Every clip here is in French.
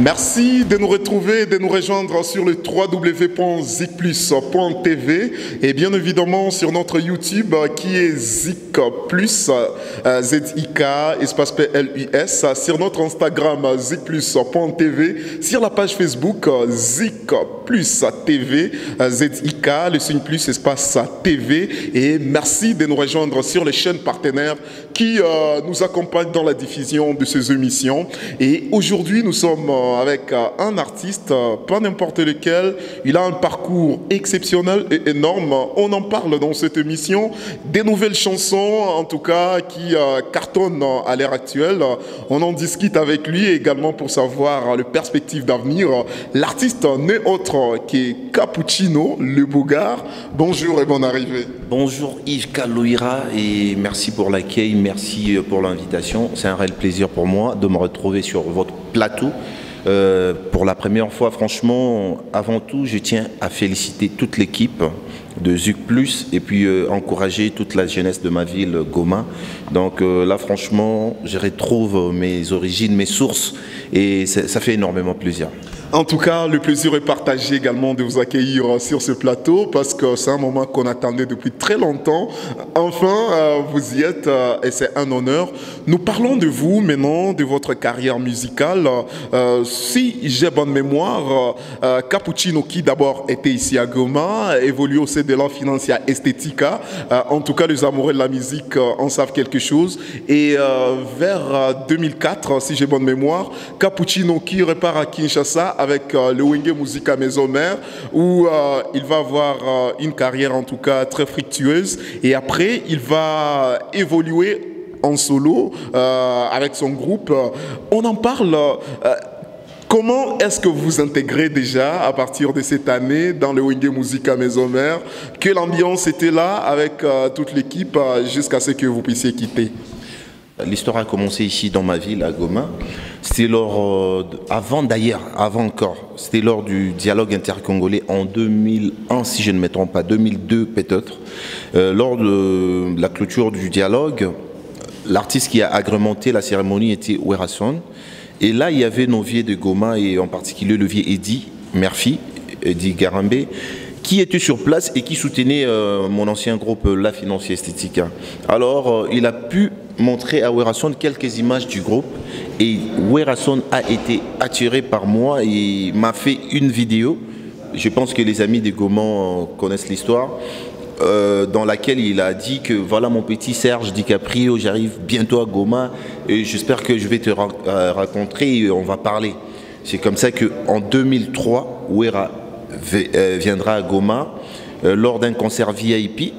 Merci de nous retrouver, de nous rejoindre sur le www.zicplus.tv et bien évidemment sur notre YouTube qui est Zik Plus, Z-I-K, espace P-L-U-S, sur notre Instagram zicplus.tv, sur la page Facebook Zik Plus TV, Z-I-K, le signe plus, espace TV, et merci de nous rejoindre sur les chaînes partenaires qui nous accompagnent dans la diffusion de ces émissions. Et aujourd'hui, nous sommes avec un artiste, pas n'importe lequel. Il a un parcours exceptionnel et énorme. On en parle dans cette émission. Des nouvelles chansons, en tout cas, qui cartonnent à l'heure actuelle. On en discute avec lui également pour savoir les perspectives d'avenir. L'artiste n'est autre que Cappuccino, le Bougard. Bonjour et bonne arrivée. Bonjour Yves Kalouira et merci pour l'accueil, merci pour l'invitation. C'est un réel plaisir pour moi de me retrouver sur votre plateau. Pour la première fois, franchement, avant tout, je tiens à féliciter toute l'équipe de Zik Plus et puis encourager toute la jeunesse de ma ville, Goma. Donc là, franchement, je retrouve mes origines, mes sources et ça fait énormément plaisir. En tout cas, le plaisir est partagé également de vous accueillir sur ce plateau parce que c'est un moment qu'on attendait depuis très longtemps. Enfin, vous y êtes et c'est un honneur. Nous parlons de vous maintenant, de votre carrière musicale. Si j'ai bonne mémoire, Cappuccino, qui d'abord était ici à Goma, évolue au sein de la Financia Estetica. En tout cas, les amoureux de la musique en savent quelque chose. Et vers 2004, si j'ai bonne mémoire, Cappuccino qui repart à Kinshasa avec le Wenge Musica Maison Mère, où il va avoir une carrière en tout cas très fructueuse. Et après, il va évoluer en solo avec son groupe. On en parle. Comment est-ce que vous intégrez déjà à partir de cette année dans le Wenge Musica Maison Mère? Que l'ambiance était là avec toute l'équipe jusqu'à ce que vous puissiez quitter? L'histoire a commencé ici dans ma ville, à Goma. C'était lors, avant encore, c'était lors du dialogue intercongolais en 2001, si je ne me trompe pas, 2002 peut-être. Lors de la clôture du dialogue, l'artiste qui a agrémenté la cérémonie était Werason. Et là, il y avait nos vieux de Goma, et en particulier le vieux Eddie Murphy, Eddie Garambé, qui était sur place et qui soutenait mon ancien groupe La Financia Estetica. Alors, il a pu montrer à Werason quelques images du groupe et Werason a été attiré par moi et m'a fait une vidéo. Je pense que les amis de Goma connaissent l'histoire. Dans laquelle il a dit que voilà mon petit Serge DiCaprio, j'arrive bientôt à Goma et j'espère que je vais te rencontrer et on va parler. C'est comme ça qu'en 2003, Wera viendra à Goma lors d'un concert VIP.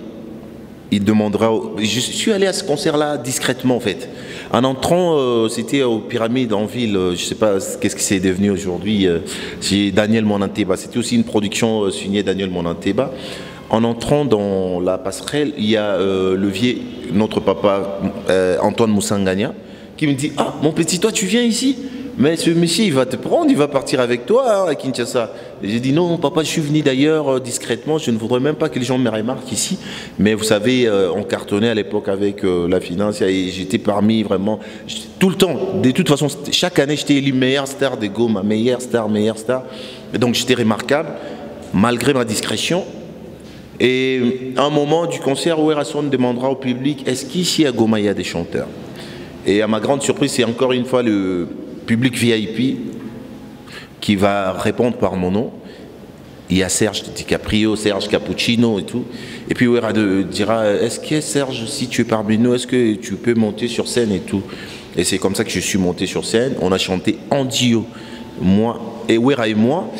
Il demandera. Je suis allé à ce concert-là discrètement en fait. En entrant, c'était aux Pyramides en ville. Je ne sais pas qu'est-ce que c'est devenu aujourd'hui. C'est Daniel Monanteba. C'était aussi une production signée Daniel Monanteba. En entrant dans la passerelle, il y a le vieux, notre papa Antoine Moussangania, qui me dit « Ah, mon petit, toi tu viens ici ? Mais ce monsieur, il va te prendre, il va partir avec toi à Kinshasa. » J'ai dit « Non, papa, je suis venu d'ailleurs discrètement, je ne voudrais même pas que les gens me remarquent ici. » Mais vous savez, on cartonnait à l'époque avec la finance et j'étais parmi vraiment, tout le temps, de toute façon, chaque année, j'étais élu meilleure star de Goma, meilleure star. Et donc j'étais remarquable, malgré ma discrétion. Et à un moment du concert, Werason demandera au public « Est-ce qu'ici à Goma, il y a des chanteurs ?» Et à ma grande surprise, c'est encore une fois le public VIP qui va répondre par mon nom. Il y a Serge DiCaprio, Serge Cappuccino et tout. Et puis Wera dira « Est-ce que Serge, si tu es parmi nous, est-ce que tu peux monter sur scène et tout ?» Et c'est comme ça que je suis monté sur scène. On a chanté en duo, moi et Wera et moi.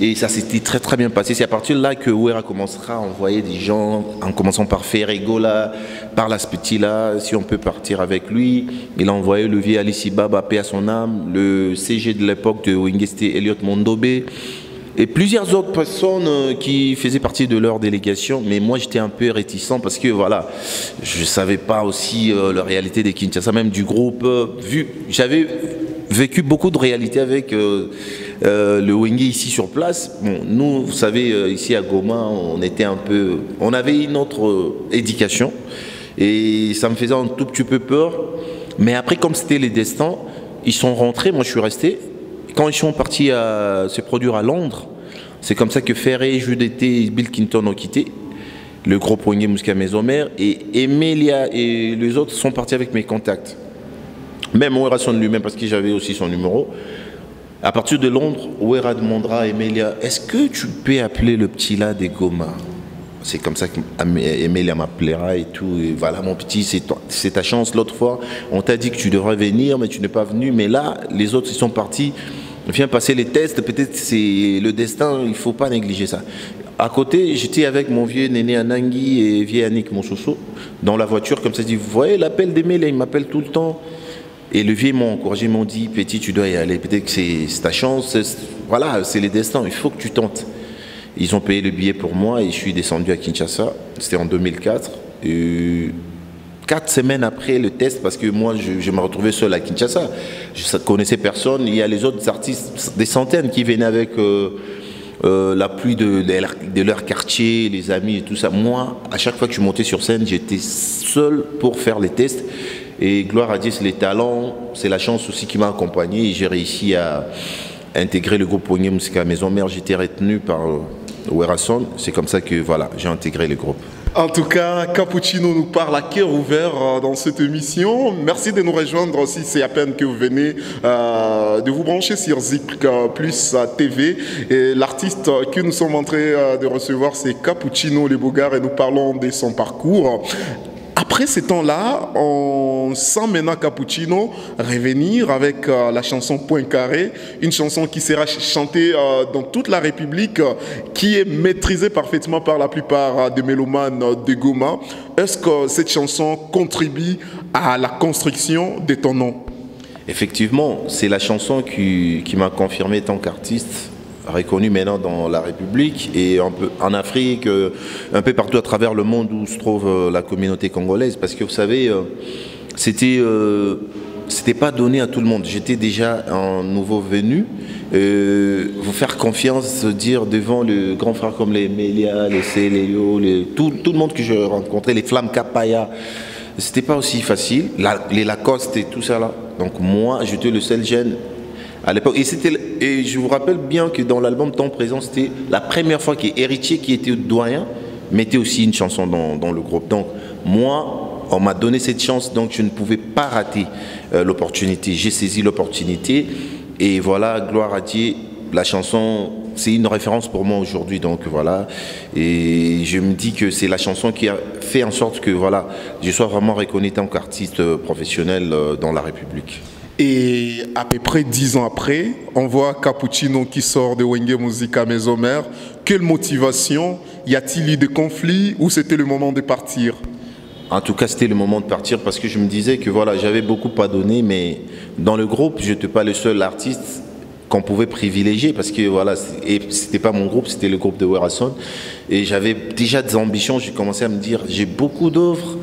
Et ça s'était très très bien passé. C'est à partir de là que Wera commencera à envoyer des gens, en commençant par Ferrego là, par Las Petit là, si on peut partir avec lui. Il a envoyé le vieux Alice Baba, paix à son âme, le CG de l'époque de Wingeste, Elliot Mondobé, et plusieurs autres personnes qui faisaient partie de leur délégation. Mais moi j'étais un peu réticent parce que voilà, je ne savais pas aussi la réalité des Kinshasa, même du groupe. J'avais vécu beaucoup de réalités avec le Wenge ici sur place. Bon, nous, vous savez, ici à Goma, on avait une autre éducation et ça me faisait un tout petit peu peur. Mais après, comme c'était les destins, ils sont rentrés, moi je suis resté. quand ils sont partis se produire à Londres, c'est comme ça que Ferré, Jeu d'été et Bill Clinton ont quitté le groupe Wenge Musica Maison Mère, et Emilia et les autres sont partis avec mes contacts. Même Werason lui-même, parce que j'avais aussi son numéro. À partir de Londres, Wera demandera à Emilia, est-ce que tu peux appeler le petit là des Goma? C'est comme ça qu'Emilia m'appellera et tout. Et voilà, mon petit, c'est ta chance. L'autre fois, on t'a dit que tu devrais venir, mais tu n'es pas venu. Mais là, les autres, ils sont partis. Viens passer les tests. Peut-être c'est le destin, il ne faut pas négliger ça. À côté, j'étais avec mon vieux Néné Anangui et vieux Annick Monsoso dans la voiture. Comme ça, je dis, vous voyez l'appel d'Emilia, il m'appelle tout le temps. Et le vieux m'ont encouragé, m'ont dit, petit, tu dois y aller. Peut-être que c'est ta chance. Voilà, c'est les destins. Il faut que tu tentes. Ils ont payé le billet pour moi et je suis descendu à Kinshasa. C'était en 2004. 4 semaines après le test, parce que moi, je me retrouvais seul à Kinshasa. Je ne connaissais personne. Il y a les autres artistes, des centaines qui venaient avec la pluie de leur quartier, les amis et tout ça. Moi, à chaque fois que je montais sur scène, j'étais seul pour faire les tests. Et gloire à Dieu, c'est les talents, c'est la chance aussi qui m'a accompagné. Et j'ai réussi à intégrer le groupe Wenge Musica Maison Mère. J'étais retenu par Werason. C'est comme ça que voilà, j'ai intégré le groupe. En tout cas, Cappuccino nous parle à cœur ouvert dans cette émission. Merci de nous rejoindre si c'est à peine que vous venez de vous brancher sur Zik Plus TV. Et l'artiste que nous sommes en train de recevoir, c'est Cappuccino Le Bogard et nous parlons de son parcours. Après ces temps-là, on sent maintenant Cappuccino revenir avec la chanson Point Carré, une chanson qui sera chantée dans toute la République, qui est maîtrisée parfaitement par la plupart des mélomanes de Goma. Est-ce que cette chanson contribue à la construction de ton nom? Effectivement, c'est la chanson qui m'a confirmé tant qu'artiste, reconnu maintenant dans la République et un peu en Afrique, un peu partout à travers le monde où se trouve la communauté congolaise. Parce que vous savez, c'était pas donné à tout le monde. J'étais déjà un nouveau venu. Vous faire confiance, se dire devant le grand frère comme les Melia, les Céléo, tout le monde que je rencontrais, les Flammes Kapaya, c'était pas aussi facile. Les Lacoste et tout ça là. Donc moi, j'étais le seul jeune à l'époque. Et je vous rappelle bien que dans l'album Temps Présent, c'était la première fois qu'Héritier, qui était doyen, mettait aussi une chanson dans le groupe. Donc moi, on m'a donné cette chance, donc je ne pouvais pas rater l'opportunité. J'ai saisi l'opportunité et voilà, gloire à Dieu, la chanson, c'est une référence pour moi aujourd'hui. Donc voilà, et je me dis que c'est la chanson qui a fait en sorte que voilà, je sois vraiment reconnu en tant qu'artiste professionnel dans la République. Et à peu près 10 ans après, on voit Cappuccino qui sort de Wenge Musica Maison Mère. Quelle motivation? Y a-t-il eu des conflits ou c'était le moment de partir? En tout cas, c'était le moment de partir parce que je me disais que voilà, j'avais beaucoup à donner, mais dans le groupe, je n'étais pas le seul artiste qu'on pouvait privilégier parce que voilà, et c'était pas mon groupe, c'était le groupe de Werason. Et j'avais déjà des ambitions, j'ai commencé à me dire, j'ai beaucoup d'œuvres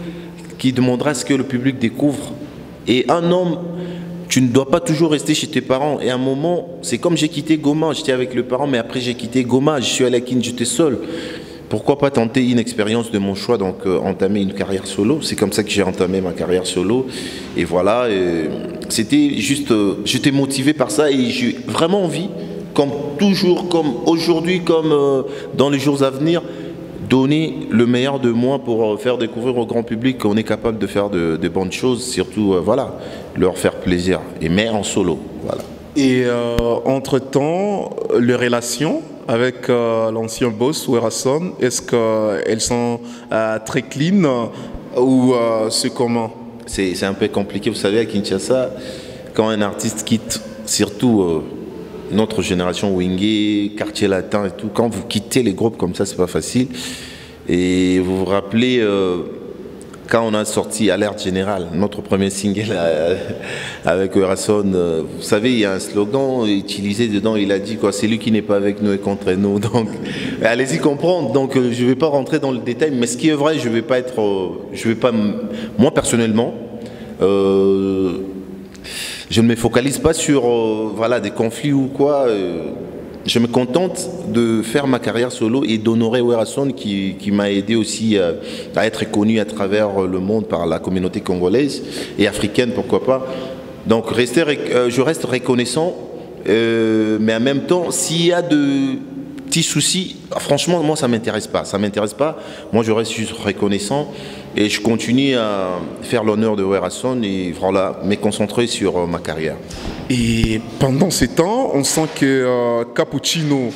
qui demanderaient à ce que le public découvre. Et un homme, tu ne dois pas toujours rester chez tes parents. Et à un moment, c'est comme j'ai quitté Goma, j'étais avec le parent, mais après j'ai quitté Goma, je suis allé à Kin, j'étais seul. Pourquoi pas tenter une expérience de mon choix, donc entamer une carrière solo. C'est comme ça que j'ai entamé ma carrière solo. Et voilà, c'était juste, j'étais motivé par ça et j'ai vraiment envie, comme toujours, comme aujourd'hui, comme dans les jours à venir, donner le meilleur de moi pour faire découvrir au grand public qu'on est capable de faire de bonnes choses, surtout voilà, leur faire plaisir, et mais en solo. Voilà. Et entre-temps, les relations avec l'ancien boss Werason, est-ce qu'elles sont très clean ou c'est comment? C'est un peu compliqué, vous savez, à Kinshasa, quand un artiste quitte, surtout notre génération Wenge, quartier latin et tout, quand vous quittez les groupes comme ça, c'est pas facile. Et vous vous rappelez, quand on a sorti Alerte Générale, notre premier single avec Werason, vous savez, il y a un slogan utilisé dedans, il a dit quoi, c'est lui qui n'est pas avec nous et contre nous. Donc, allez-y comprendre. Donc, je ne vais pas rentrer dans le détail, mais ce qui est vrai, je vais pas être, moi personnellement, je ne me focalise pas sur voilà, des conflits ou quoi. Je me contente de faire ma carrière solo et d'honorer Werason qui m'a aidé aussi à être connu à travers le monde par la communauté congolaise et africaine, pourquoi pas. Donc je reste reconnaissant Mais en même temps, s'il y a de petits soucis, franchement, moi, ça m'intéresse pas. Ça m'intéresse pas. Moi, je reste juste reconnaissant et je continue à faire l'honneur de Werason et voilà, me concentrer sur ma carrière. Et pendant ces temps, on sent que Cappuccino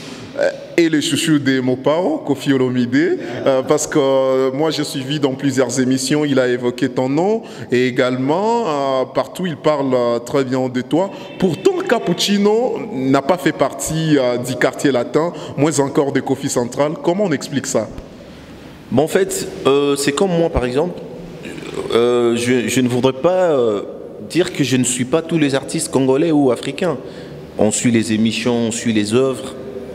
et le chouchou de Mopao, Koffi Olomide, parce que moi j'ai suivi dans plusieurs émissions, il a évoqué ton nom et également partout il parle très bien de toi. Pourtant Cappuccino n'a pas fait partie du quartier latin, moins encore de Koffi Central. Comment on explique ça? Bon, en fait, c'est comme moi par exemple, je ne voudrais pas dire que je ne suis pas tous les artistes congolais ou africains. On suit les émissions, on suit les œuvres.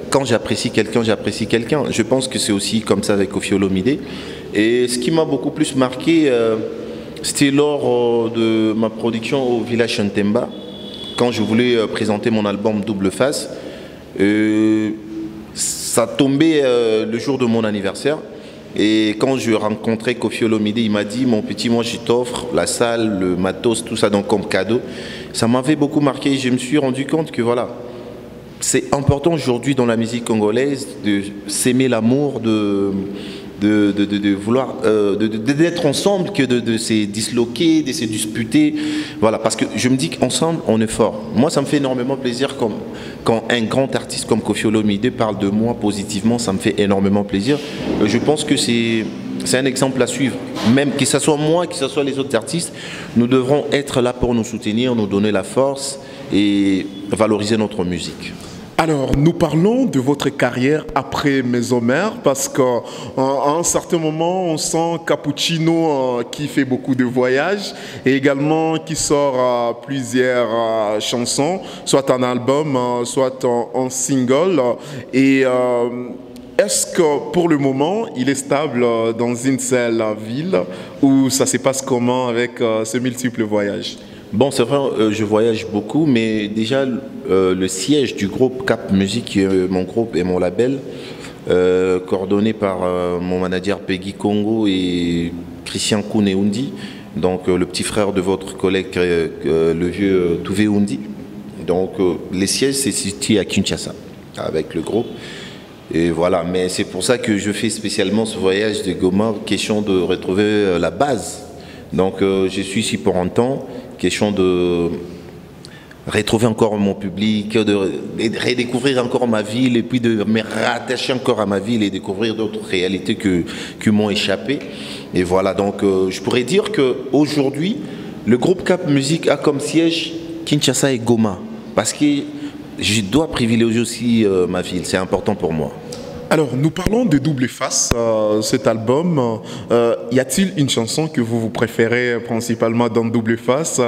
Quand j'apprécie quelqu'un, j'apprécie quelqu'un. Je pense que c'est aussi comme ça avec Koffi Olomide. Et ce qui m'a beaucoup plus marqué, c'était lors de ma production au Village Chantemba, quand je voulais présenter mon album Double Face. Ça tombait le jour de mon anniversaire. Et quand je rencontrais Koffi Olomide, il m'a dit, mon petit, moi je t'offre la salle, le matos, tout ça donc comme cadeau. Ça m'avait beaucoup marqué. Je me suis rendu compte que voilà, c'est important aujourd'hui dans la musique congolaise de s'aimer l'amour, de vouloir d'être ensemble, que de se disloquer, de se disputer. Voilà, parce que je me dis qu'ensemble, on est fort. Moi, ça me fait énormément plaisir quand un grand artiste comme Koffi Olomide parle de moi positivement, ça me fait énormément plaisir. Je pense que c'est un exemple à suivre. Même que ce soit moi, que ce soit les autres artistes, nous devrons être là pour nous soutenir, nous donner la force et valoriser notre musique. Alors, nous parlons de votre carrière après Maison Mère parce qu'à un certain moment, on sent Cappuccino qui fait beaucoup de voyages et également qui sort plusieurs chansons, soit en album, soit en single. Et est-ce que pour le moment, il est stable dans une seule ville ou ça se passe comment avec ce multiple voyage? Bon, c'est vrai, je voyage beaucoup, mais déjà, le siège du groupe Cap Music, qui est mon groupe et mon label, coordonné par mon manager Peggy Congo et Christian Kouneundi, donc le petit frère de votre collègue, le vieux Touvé Undi. Donc, les sièges, c'est situé à Kinshasa, avec le groupe. Et voilà, mais c'est pour ça que je fais spécialement ce voyage de Goma, question de retrouver la base. Donc, je suis ici pour un temps. Question de retrouver encore mon public, de redécouvrir encore ma ville et puis de me rattacher encore à ma ville et découvrir d'autres réalités qui m'ont échappé. Et voilà, donc je pourrais dire qu'aujourd'hui, le groupe Cap Music a comme siège Kinshasa et Goma parce que je dois privilégier aussi ma ville, c'est important pour moi. Alors, nous parlons de Double Face, cet album. Y a-t-il une chanson que vous préférez principalement dans Double Face?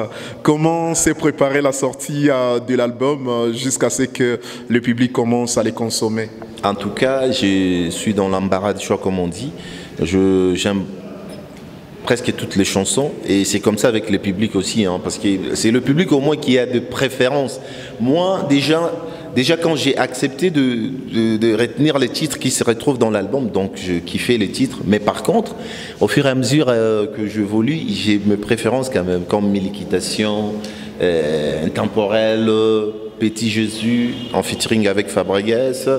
Comment s'est préparée la sortie de l'album jusqu'à ce que le public commence à les consommer? En tout cas, je suis dans l'embarras du choix, comme on dit. J'aime presque toutes les chansons et c'est comme ça avec le public aussi, hein, parce que c'est le public au moins qui a de préférences. Moi, déjà quand j'ai accepté de retenir les titres qui se retrouvent dans l'album, donc je kiffais les titres. Mais par contre, au fur et à mesure que j'évolue, j'ai mes préférences quand même, comme Miliquitation, Intemporel, Petit Jésus, en featuring avec Fabregas,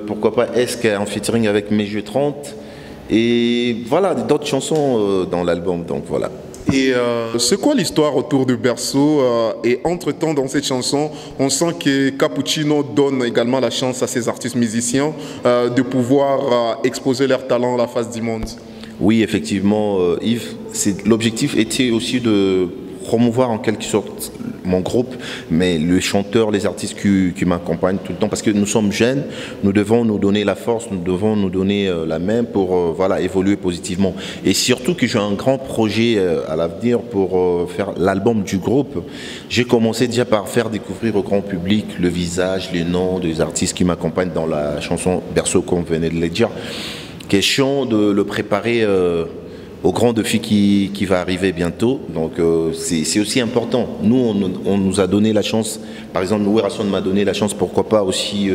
pourquoi pas Esque en featuring avec Mes Jeux 30, et voilà, d'autres chansons dans l'album, donc voilà. Et c'est quoi l'histoire autour de Berceau? Et entre-temps, dans cette chanson, on sent que Cappuccino donne également la chance à ces artistes musiciens de pouvoir exposer leur talent à la face du monde. Oui, effectivement, Yves, l'objectif était aussi de promouvoir en quelque sorte mon groupe, mais le chanteur, les artistes qui m'accompagnent tout le temps, parce que nous sommes jeunes, nous devons nous donner la force, nous devons nous donner la main pour voilà, évoluer positivement. Et surtout que j'ai un grand projet à l'avenir pour faire l'album du groupe. J'ai commencé déjà par faire découvrir au grand public le visage, les noms des artistes qui m'accompagnent dans la chanson Berceau, comme vous venez de le dire. Question de le préparer au grand défi qui va arriver bientôt. Donc c'est aussi important. Nous, on nous a donné la chance, par exemple, Louis Rasson m'a donné la chance, pourquoi pas aussi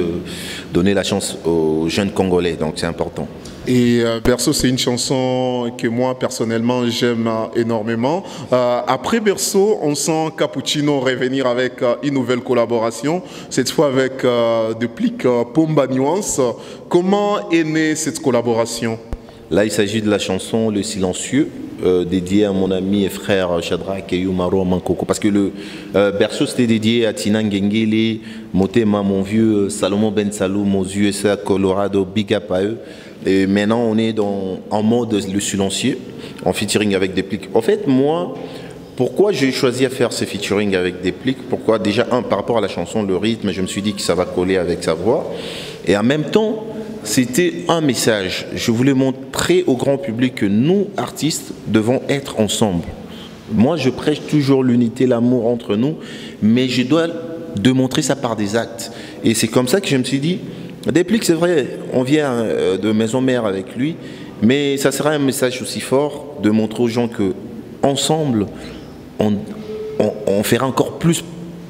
donner la chance aux jeunes Congolais. Donc c'est important. Et Berceau, c'est une chanson que moi, personnellement, j'aime énormément. Après Berceau, on sent Cappuccino revenir avec une nouvelle collaboration, cette fois avec Deplique Pomba Nuance. Comment est née cette collaboration? Là, il s'agit de la chanson Le Silencieux, dédiée à mon ami et frère Shadrach et Yumaro Mankoko. Parce que le Berceau, c'était dédié à Tina Ngengele, Motema, mon vieux, Salomon Ben Salou, mon vieux, ça, Colorado, big up à eux. Et maintenant, on est en mode Le Silencieux, en featuring avec Deplique. En fait, moi, pourquoi j'ai choisi à faire ce featuring avec Deplique? Pourquoi? Déjà, par rapport à la chanson, le rythme, je me suis dit que ça va coller avec sa voix. Et en même temps, c'était un message. Je voulais montrer au grand public que nous, artistes, devons être ensemble. Moi, je prêche toujours l'unité, l'amour entre nous, mais je dois démontrer ça par des actes. Et c'est comme ça que je me suis dit, Deplique, c'est vrai, on vient de maison mère avec lui, mais ça sera un message aussi fort de montrer aux gens que ensemble, on fera encore plus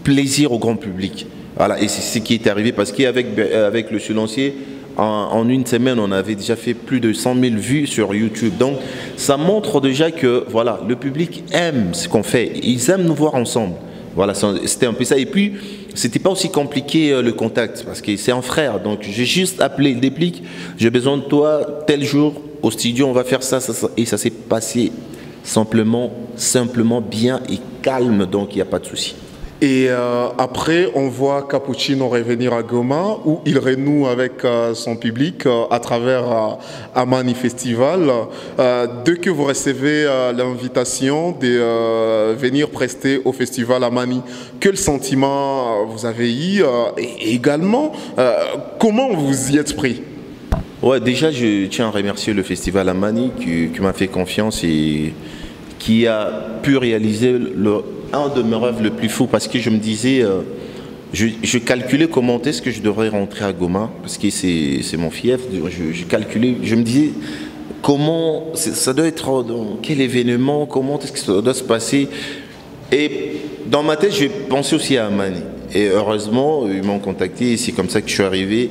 plaisir au grand public. Voilà, et c'est ce qui est arrivé parce qu'avec Le Silencieux, en une semaine, on avait déjà fait plus de 100 000 vues sur YouTube. Donc, ça montre déjà que voilà, le public aime ce qu'on fait. Ils aiment nous voir ensemble. Voilà, c'était un peu ça. Et puis, c'était pas aussi compliqué le contact parce que c'est un frère. Donc, j'ai juste appelé Deplique. J'ai besoin de toi tel jour au studio. On va faire ça, ça. Et ça s'est passé simplement bien et calme. Donc, il n'y a pas de souci. Et après, on voit Cappuccino revenir à Goma, où il renoue avec son public à travers Amani Festival. Dès que vous recevez l'invitation de venir prester au festival Amani, quel sentiment vous avez eu et également, comment vous y êtes pris? Ouais, déjà, je tiens à remercier le festival Amani qui m'a fait confiance et qui a pu réaliser un de mes rêves le plus fou parce que je me disais, je calculais comment est-ce que je devrais rentrer à Goma parce que c'est mon fief. Je calculais, je me disais comment ça doit être, dans quel événement, comment est-ce que ça doit se passer. Et dans ma tête, j'ai pensé aussi à Amani. Et heureusement, ils m'ont contacté et c'est comme ça que je suis arrivé.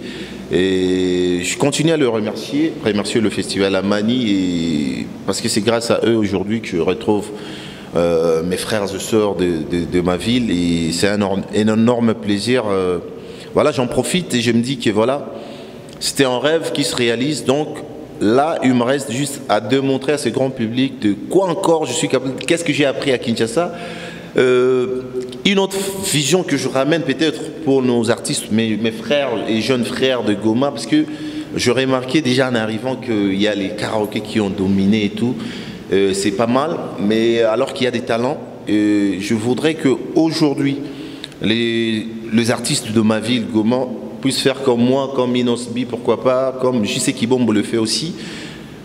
Et je continue à le remercier le festival Amani parce que c'est grâce à eux aujourd'hui que je retrouve mes frères et sœurs de ma ville et c'est un énorme plaisir. Voilà, j'en profite et je me dis que voilà, c'était un rêve qui se réalise. Donc là, il me reste juste à démontrer à ce grand public de quoi encore je suis capable, qu'est-ce que j'ai appris à Kinshasa. Une autre vision que je ramène peut-être pour nos artistes, mes frères et jeunes frères de Goma, parce que je remarquais déjà en arrivant qu'il y a les karaokés qui ont dominé et tout. C'est pas mal, mais alors qu'il y a des talents, je voudrais qu'aujourd'hui, les artistes de ma ville, Goma, puissent faire comme moi, comme Inosbi, pourquoi pas, comme J.C. Kibombo le fait aussi.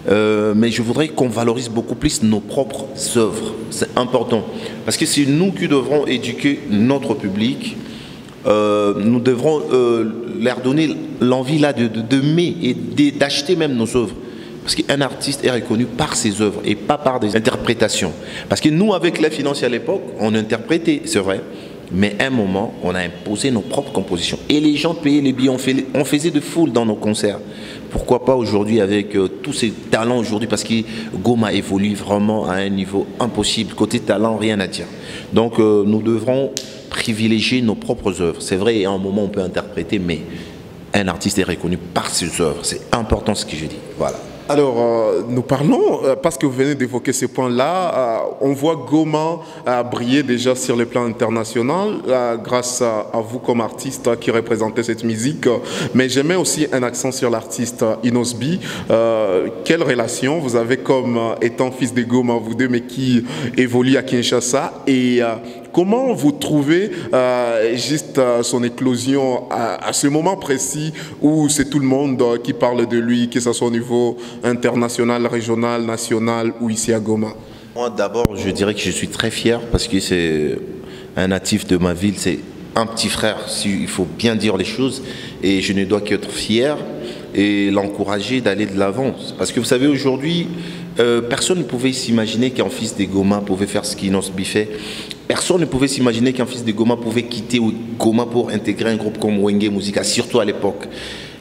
Mais je voudrais qu'on valorise beaucoup plus nos propres œuvres. C'est important. Parce que c'est nous qui devrons éduquer notre public. Nous devrons leur donner l'envie là d'aimer et d'acheter même nos œuvres. Parce qu'un artiste est reconnu par ses œuvres et pas par des interprétations. Parce que nous, avec la finance à l'époque, on interprétait, c'est vrai. Mais à un moment, on a imposé nos propres compositions. Et les gens payaient les billets. On faisait de foule dans nos concerts. Pourquoi pas aujourd'hui avec tous ces talents aujourd'hui? Parce que Goma évolue vraiment à un niveau impossible. Côté talent, rien à dire. Donc nous devrons privilégier nos propres œuvres. C'est vrai, à un moment, on peut interpréter, mais un artiste est reconnu par ses œuvres. C'est important ce que je dis. Voilà. Alors, nous parlons, parce que vous venez d'évoquer ces points-là, on voit Goma briller déjà sur le plan international grâce à vous comme artiste qui représentez cette musique. Mais j'aimais aussi un accent sur l'artiste Inosbi. Quelle relation vous avez comme étant fils de Goma, vous deux, mais qui évolue à Kinshasa et comment vous trouvez juste son éclosion à ce moment précis où c'est tout le monde qui parle de lui, que ce soit au niveau international, régional, national ou ici à Goma? Moi d'abord je dirais que je suis très fier parce que c'est un natif de ma ville, c'est un petit frère, il faut bien dire les choses, et je ne dois qu'être fier et l'encourager d'aller de l'avant. Parce que vous savez, aujourd'hui, personne ne pouvait s'imaginer qu'un fils des Goma pouvait faire ce qu'Inosbi fait. Personne ne pouvait s'imaginer qu'un fils de Goma pouvait quitter Goma pour intégrer un groupe comme Wenge Musica, surtout à l'époque.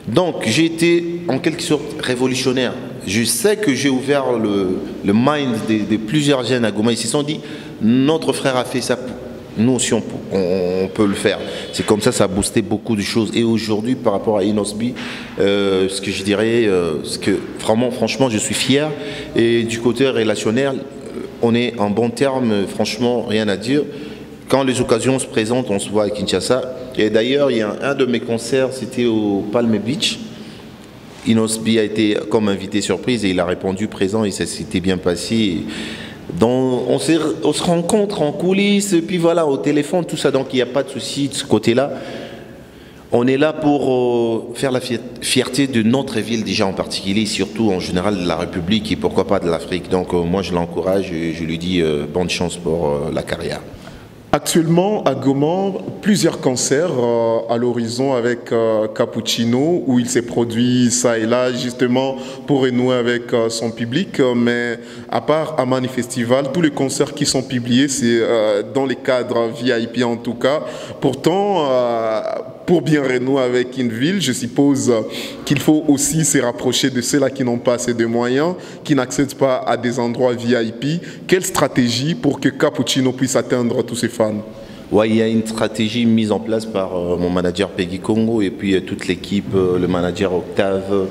Donc j'ai été en quelque sorte révolutionnaire. Je sais que j'ai ouvert le mind de plusieurs jeunes à Goma. Ils se sont dit, notre frère a fait ça, nous aussi on peut le faire. C'est comme ça a boosté beaucoup de choses. Et aujourd'hui, par rapport à Inosbi, ce que je dirais, franchement, je suis fier. Et du côté relationnel, on est en bon terme, franchement, rien à dire. Quand les occasions se présentent, on se voit à Kinshasa. Et d'ailleurs, il y a un de mes concerts, c'était au Palm Beach. Inosbi a été comme invité surprise et il a répondu présent et ça s'était bien passé. Donc, on se rencontre en coulisses, et puis voilà, au téléphone, tout ça. Donc, il n'y a pas de souci de ce côté-là. On est là pour faire la fierté de notre ville déjà en particulier, surtout en général de la République et pourquoi pas de l'Afrique. Donc moi je l'encourage et je lui dis bonne chance pour la carrière. Actuellement, à Goma, plusieurs concerts à l'horizon avec Cappuccino, où il s'est produit ça et là, justement, pour renouer avec son public. Mais à part Amani Festival, tous les concerts qui sont publiés, c'est dans les cadres VIP en tout cas. Pourtant, pour bien renouer avec une ville, je suppose qu'il faut aussi se rapprocher de ceux-là qui n'ont pas assez de moyens, qui n'accèdent pas à des endroits VIP. Quelle stratégie pour que Cappuccino puisse atteindre tous ses fans? Ouais, il y a une stratégie mise en place par mon manager Peggy Congo et puis toute l'équipe, le manager Octave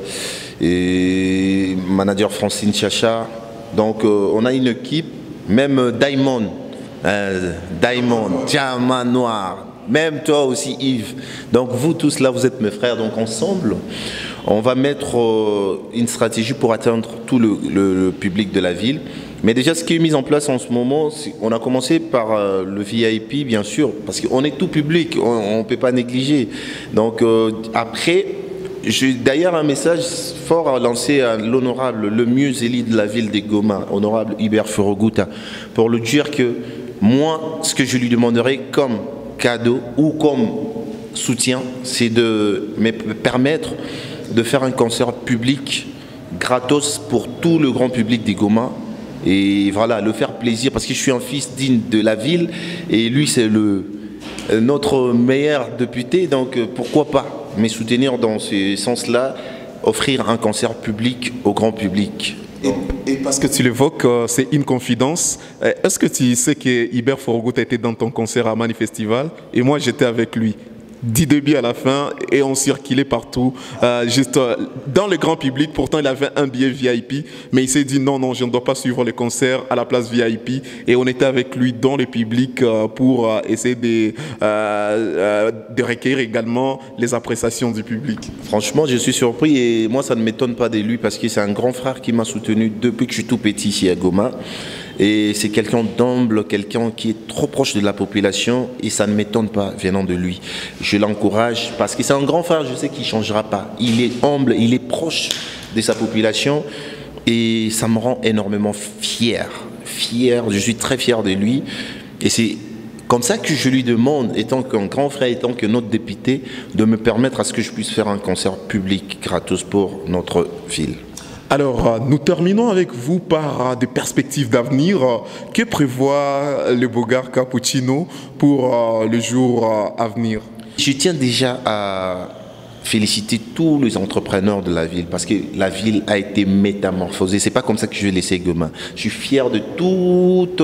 et manager Francine Chacha. Donc on a une équipe, même Diamond, Diamant Noir. Même toi aussi Yves. Donc vous tous là, vous êtes mes frères. Donc ensemble, on va mettre une stratégie pour atteindre tout le public de la ville. Mais déjà ce qui est mis en place en ce moment, on a commencé par le VIP bien sûr, parce qu'on est tout public, on ne peut pas négliger. Donc après, j'ai d'ailleurs un message fort à lancer à l'honorable, le mieux élu de la ville de Goma, honorable Hubert Furuguta, pour lui dire que moi, ce que je lui demanderai comme cadeau ou comme soutien, c'est de me permettre de faire un concert public gratos pour tout le grand public des Goma et voilà, le faire plaisir parce que je suis un fils digne de la ville et lui c'est notre meilleur député, donc pourquoi pas me soutenir dans ce sens-là, offrir un concert public au grand public. Et parce que tu l'évoques, c'est une confidence. Est-ce que tu sais que Hubert Furuguta était dans ton concert à Mani Festival? Et moi, j'étais avec lui. Du début à la fin, et on circulait partout, juste dans le grand public. Pourtant, il avait un billet VIP, mais il s'est dit non, je ne dois pas suivre le concert à la place VIP. Et on était avec lui dans le public pour essayer de recueillir également les appréciations du public. Franchement, je suis surpris et moi, ça ne m'étonne pas de lui parce que c'est un grand frère qui m'a soutenu depuis que je suis tout petit ici à Goma. Et c'est quelqu'un d'humble, quelqu'un qui est trop proche de la population et ça ne m'étonne pas venant de lui. Je l'encourage parce que c'est un grand frère, je sais qu'il ne changera pas. Il est humble, il est proche de sa population et ça me rend énormément fier. Je suis très fier de lui et c'est comme ça que je lui demande, étant qu'un grand frère, étant que notre député, de me permettre à ce que je puisse faire un concert public gratos pour notre ville. Alors, nous terminons avec vous par des perspectives d'avenir. Que prévoit le Bogar Cappuccino pour le jour à venir? Je tiens déjà à féliciter tous les entrepreneurs de la ville parce que la ville a été métamorphosée. C'est pas comme ça que je vais laisser Goma. Je suis fier de toutes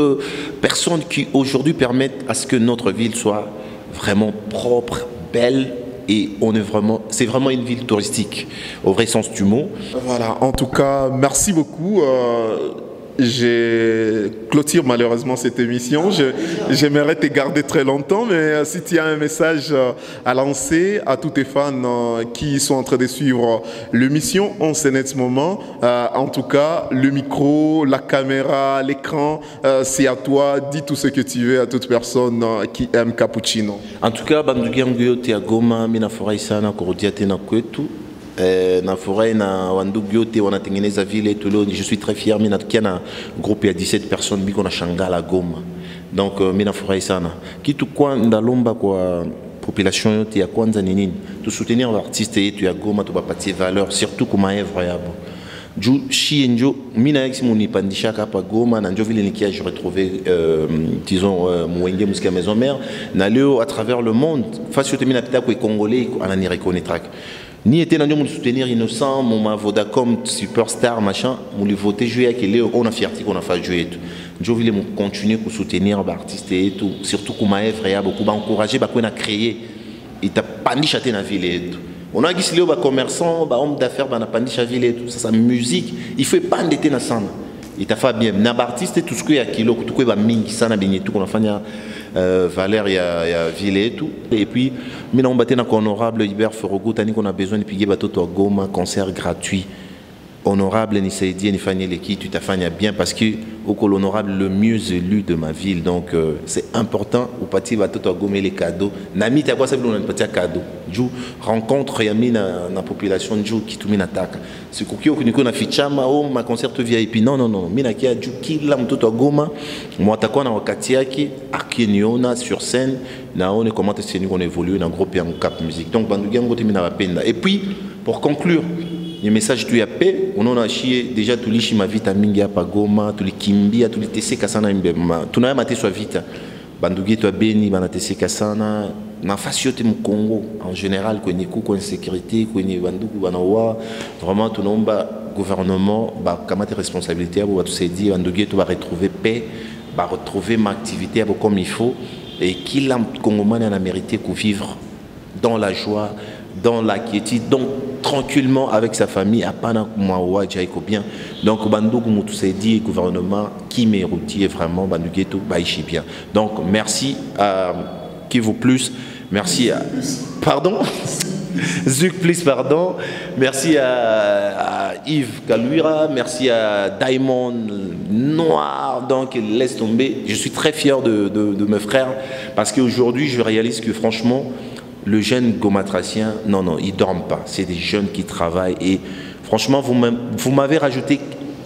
personnes qui aujourd'hui permettent à ce que notre ville soit vraiment propre, belle. Et c'est vraiment une ville touristique, au vrai sens du mot. Voilà, en tout cas, merci beaucoup. Je clôture malheureusement cette émission. J'aimerais te garder très longtemps, mais si tu as un message à lancer à tous tes fans qui sont en train de suivre l'émission en ce net moment, en tout cas, le micro, la caméra, l'écran, c'est à toi. Dis tout ce que tu veux à toute personne qui aime Cappuccino. En tout cas, Bandugianguyo Goma, Mina Foraisana, Korodiatena Kwetu. Je suis très fier, il y a un groupe de 17 personnes qui ont Shangala Goma. Donc, mina furahi sana. Kitu kwa ndalomba kwa population ya kwanza ni nini? Tu soutenir l'artiste yetu ya Goma, tu bapatie valeur surtout kuma œuvre yabo. Ju shi njo mina yaki muni pandisha hapa Goma na njo vile nikia je retrouver disons Mwenge Musique Maison Mère na leo à travers le monde face yote mina pita ko congolais anani reconnaître ni était dans mon soutenir innocent mon Vodacom superstar machin mon lui voter jouer avec Léo on a fierté qu'on a fait jouer tout njo vile mon continuer pour soutenir l'artiste et tout surtout comme œuvre ya beaucoup ba encourager ba ko na créer et t'a pandisha te na ville et tout. On a dit que les commerçants, les hommes d'affaires, les pandisha ville et tout ça, sa musique, il faut pas endetter dans ça. Il t'a fait bien. Les artistes, tout ce qu'il y a kilo, tout ce qu'il y a mingi, ça n'a bien tout qu'on a fait Valère, il y a ville et tout. Et puis, nous avons battu notre honorable Hubert Forogo, qu'on a besoin de payer bateau à Goma, concert gratuit. Honorable Nisaïdi, Nifani Leki, tu t'as fait bien parce que l'honorable le mieux élu de ma ville. Donc c'est important au parti va tout gommer les cadeaux. Nami t'as quoi ça veut dire petit cadeau. Jou rencontre yami na population jou qui tout mina attaque. C'est quoi que nous na fichama oh ma concert VIP non mina kia jou qui la tout goma moi t'as quoi na wakati yaki akiniona sur scène na on est comment est-ce que on évolue dans groupe en cap musique. Donc bandu gango te mina penda. Et puis pour conclure les messages tu as paix, on a chié déjà tous les chima vite à Mingia Pagoma, tous les Kimbia, tous les TC Kasana Mbema. Tu n'as pas maté soit vite. Bandougi tu as béni, Banatc Kasana, na facioté mon Congo en général, qu'on y coupe insécurité, qu'on y Bandougu Banawa, vraiment tout le monde gouvernement, bah comment tes responsabilités, bah tout s'est dit, Bandougi tu vas retrouver paix, bah retrouver ma activité comme il faut et qui l'a Congoman a mérité qu'on vivre dans la joie, dans la quiétude, donc tranquillement avec sa famille à Panamawa, Djaïko bien. Donc, Bandou Moutou s'est dit, gouvernement qui mérite vraiment, Bandou Ghetto, Baïchi bien. Donc, merci à qui vous plus, merci à. Pardon Zuc plus, pardon. Merci à Yves Kaluira, merci à Diamond Noir, donc laisse tomber. Je suis très fier de mes frères parce qu'aujourd'hui, je réalise que franchement, le jeune gomatracien, non, ils ne dorment pas. C'est des jeunes qui travaillent et franchement, vous m'avez rajouté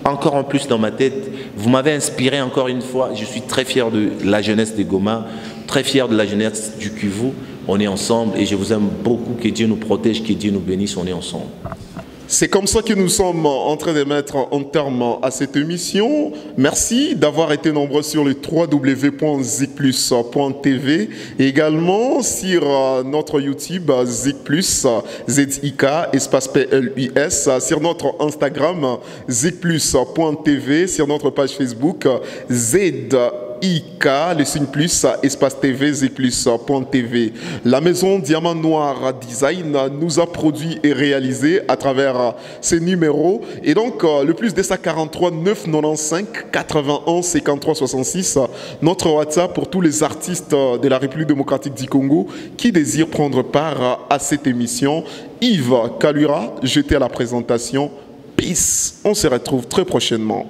encore en plus dans ma tête. Vous m'avez inspiré encore une fois. Je suis très fier de la jeunesse des Goma, très fier de la jeunesse du Kivu. On est ensemble et je vous aime beaucoup. Que Dieu nous protège, que Dieu nous bénisse. On est ensemble. C'est comme ça que nous sommes en train de mettre un terme à cette émission. Merci d'avoir été nombreux sur le www.zikplus.tv et également sur notre YouTube Zikplus, ZIK, espace PLUS, sur notre Instagram zikplus.tv, sur notre page Facebook ZIK, le signe plus, espace TV, zplus.tv. La maison Diamant Noir Design nous a produit et réalisé à travers ces numéros. Et donc, le plus 243 995 91 53 66, notre WhatsApp pour tous les artistes de la République démocratique du Congo qui désirent prendre part à cette émission. Yves Kaluira, j'étais à la présentation. Peace. On se retrouve très prochainement.